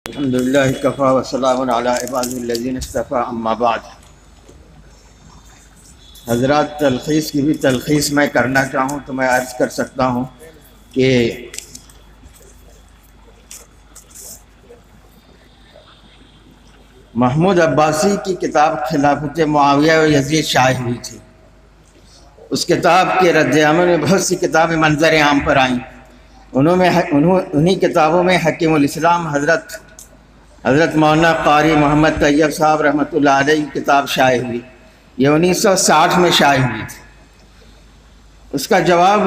الحمدللہ کفا وسلام علی عباد الذین اصطفیٰ اما بعد۔ حضرات، تلخیص کی بھی تلخیص میں کرنا چاہوں تو میں عرض کر سکتا ہوں کہ محمود عباسی کی کتاب خلافت معاویہ و یزید شائع ہوئی تھی۔ اس کتاب کے رد عمل میں بہت سی کتابیں منظر عام پر آئیں۔ انہی کتابوں میں حکیم الاسلام حضرت مولانا قاری محمد طیب صاحب رحمۃ اللہ علیہ کی کتاب شائع ہوئی۔ یہ 1960 میں شائع ہوئی تھی۔ اس کا جواب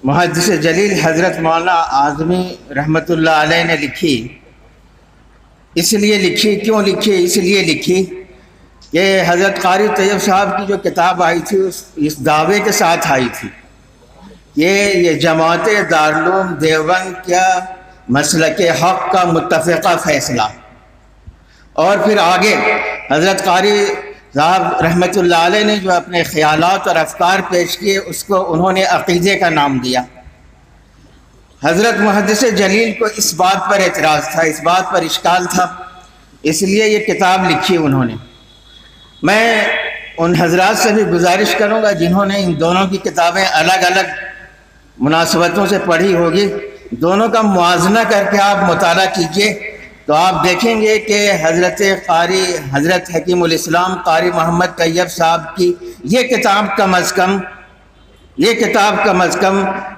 محدث جلیل حضرت مولانا اعظمی رحمۃ اللہ علیہ نے لکھی۔ اس لیے لکھی کہ حضرت قاری طیب صاحب کی جو کتاب آئی تھی اس دعوے کے ساتھ آئی تھی کہ یہ جماعت دارالعلوم دیوبند کیا مسلک حق کا متفقہ فیصلہ، اور پھر آگے حضرت قاری صاحب رحمۃ اللہ علیہ نے جو اپنے خیالات اور افکار پیش کیے اس کو انہوں نے عقیدے کا نام دیا۔ حضرت محدث جلیل کو اس بات پر اعتراض تھا، اس بات پر اشکال تھا، اس لیے یہ کتاب لکھی انہوں نے۔ میں ان حضرات سے بھی گزارش کروں گا جنہوں نے ان دونوں کی کتابیں الگ الگ مناسبتوں سے پڑھی ہوگی، دونوں کا موازنہ کر کے آپ مطالعہ کیجئے تو آپ دیکھیں گے کہ حضرت حکیم الاسلام قاری محمد طیب صاحب کی یہ کتاب کم از کم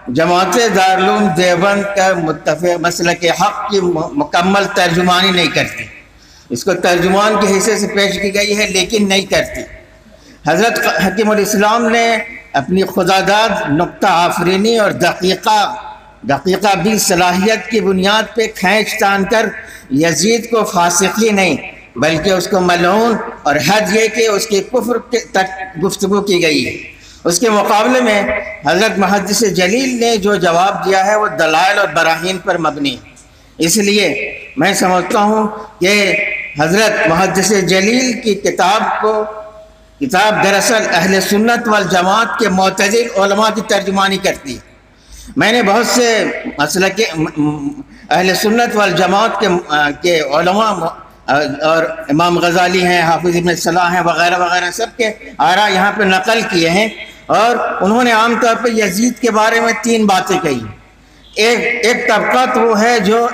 جماعت دارالعلوم دیوبند کا متفق مسلک حق کی مکمل ترجمانی نہیں کرتی۔ اس کو ترجمان کی حیثیت سے پیش کی گئی ہے لیکن نہیں کرتی۔ حضرت حکیم الاسلام نے اپنی خداداد نقطہ آفرینی اور دقیقہ بھی صلاحیت کی بنیاد پہ کھینچ تان کر یزید کو فاسق ہی نہیں بلکہ اس کو ملعون، اور حد یہ کہ اس کے کفر تک گفتگو کی گئی ہے۔ اس کے مقابلے میں حضرت محدث جلیل نے جو جواب دیا ہے وہ دلائل اور براہین پر مبنی ہے۔ اس لیے میں سمجھتا ہوں کہ حضرت محدث جلیل کی کتاب دراصل اہل سنت والجماعت کے معتزل علماء کی ترجمانی کرتی ہے۔ میں نے بہت سے مسلک اہل سنت والجماعت کے علماء اور امام غزالی ہیں، حافظ ابن صلاح ہیں، وغیرہ وغیرہ سب کے آراء یہاں پہ نقل کیے ہیں، اور انہوں نے عام طور پہ یزید کے بارے میں 3 باتیں کہی۔ ایک طبقہ تو وہ ہے جو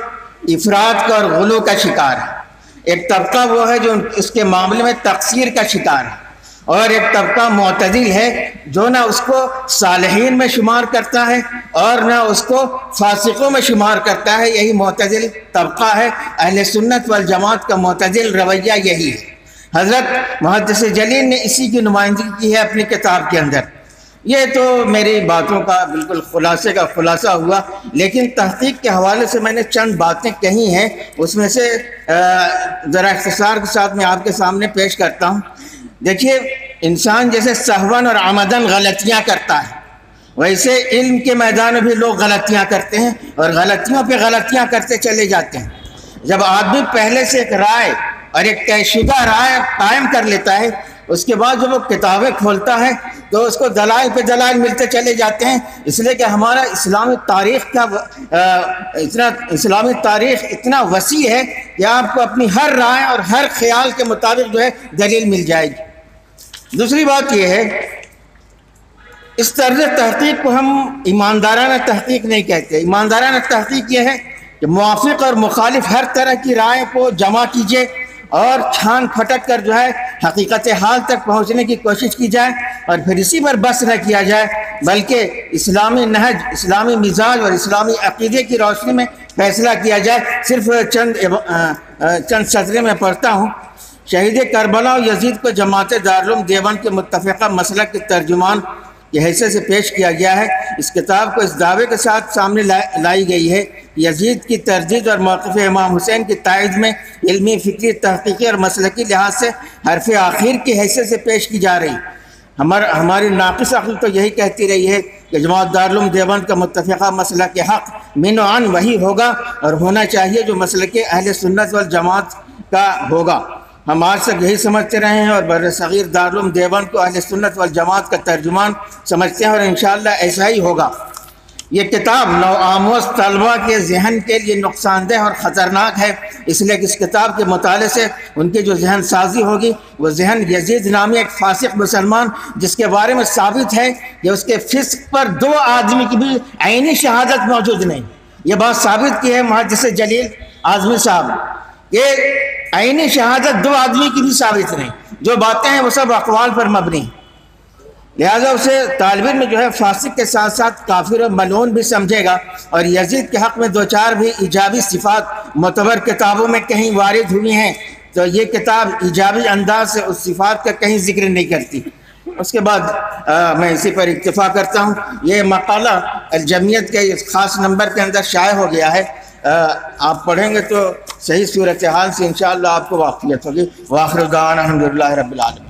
افراط کا اور غلو کا شکار ہے، ایک طبقہ وہ ہے جو اس کے معاملے میں تقصیر کا شکار ہے، اور ایک طبقہ معتدل ہے جو نہ اس کو صالحین میں شمار کرتا ہے اور نہ اس کو فاسقوں میں شمار کرتا ہے۔ یہی معتدل طبقہ ہے۔ اہل سنت والجماعت کا معتدل رویہ یہی ہے۔ حضرت محدث جلیل نے اسی کی نمائندگی کی ہے اپنی کتاب کے اندر۔ یہ تو میری باتوں کا بالکل خلاصہ ہوا، لیکن تحقیق کے حوالے سے میں نے چند باتیں کہی ہیں، اس میں سے ذرا اختصار کے ساتھ میں آپ کے سامنے پیش کرتا ہوں۔ دیکھیے، انسان جیسے سہون اور عمدن غلطیاں کرتا ہے، ویسے علم کے میدان میں بھی لوگ غلطیاں کرتے ہیں اور غلطیوں پہ غلطیاں کرتے چلے جاتے ہیں۔ جب آدمی پہلے سے ایک رائے اور ایک طے شدہ رائے قائم کر لیتا ہے، اس کے بعد جب وہ کتابیں کھولتا ہے تو اس کو دلائل پہ دلائل ملتے چلے جاتے ہیں۔ اس لیے کہ ہمارا اسلامی تاریخ اتنا وسیع ہے کہ آپ کو اپنی ہر رائے اور ہر خیال کے مطابق جو ہے دلیل مل جائے گی۔ دوسری بات یہ ہے، اس طرز تحقیق کو ہم ایماندارانہ تحقیق نہیں کہتے۔ ایماندارانہ تحقیق یہ ہے کہ موافق اور مخالف ہر طرح کی رائے کو جمع کیجیے اور چھان پھٹک کر جو ہے حقیقت حال تک پہنچنے کی کوشش کی جائے، اور پھر اسی پر بس نہ کیا جائے بلکہ اسلامی نہج، اسلامی مزاج اور اسلامی عقیدے کی روشنی میں فیصلہ کیا جائے۔ صرف چند سطریں میں پڑھتا ہوں۔ شہید کربلا و یزید کو جماعت دارالعلوم دیوبند کے متفقہ مسلک کے ترجمان کی حیثیت سے پیش کیا گیا ہے۔ اس کتاب کو اس دعوے کے ساتھ سامنے لائی گئی ہے کہ یزید کی تردید اور موقف امام حسین کی تائید میں علمی، فکری، تحقیقی اور مسلکی لحاظ سے حرف آخر کی حیثیت سے پیش کی جا رہی۔ ہماری ناقص عقل تو یہی کہتی رہی ہے کہ جماعت دارالعلوم دیوبند کا متفقہ مسلک حق من و عن وہی ہوگا اور ہونا چاہیے جو مسلک اہل سنت والجماعت کا ہوگا۔ ہم آج تک یہی سمجھتے رہے ہیں اور بر صغیر دارالعلوم دیوبند کو اہل سنت والجماعت کا ترجمان سمجھتے ہیں، اور انشاءاللہ ایسا ہی ہوگا۔ یہ کتاب نو آموز طلبہ کے ذہن کے لیے نقصان دہ اور خطرناک ہے، اس لیے کہ اس کتاب کے مطالعے سے ان کی جو ذہن سازی ہوگی، وہ ذہن یزید نامی ایک فاسق مسلمان جس کے بارے میں ثابت ہے کہ اس کے فسق پر 2 آدمی کی بھی عینی شہادت موجود نہیں۔ یہ بات ثابت کی ہے محدث جلیل اعظمی صاحب، یہ عینی شہادت 2 آدمی کی بھی ثابت نہیں، جو باتیں ہیں وہ سب اقوال پر مبنی ہیں۔ لہٰذا اسے طالب علم جو ہے فاسق کے ساتھ ساتھ کافر و ملعون بھی سمجھے گا، اور یزید کے حق میں 2-4 بھی ایجابی صفات معتبر کتابوں میں کہیں وارد ہوئی ہیں، تو یہ کتاب ایجابی انداز سے اس صفات کا کہیں ذکر نہیں کرتی۔ اس کے بعد میں اسی پر اکتفا کرتا ہوں۔ یہ مقالہ الجمعیت کے اس خاص نمبر کے اندر شائع ہو گیا ہے، آپ پڑھیں گے تو صحیح صورتحال سے انشاءاللہ آپ کو واقفیت ہوگی۔ وآخر دعوانا الحمدللہ رب العالمین۔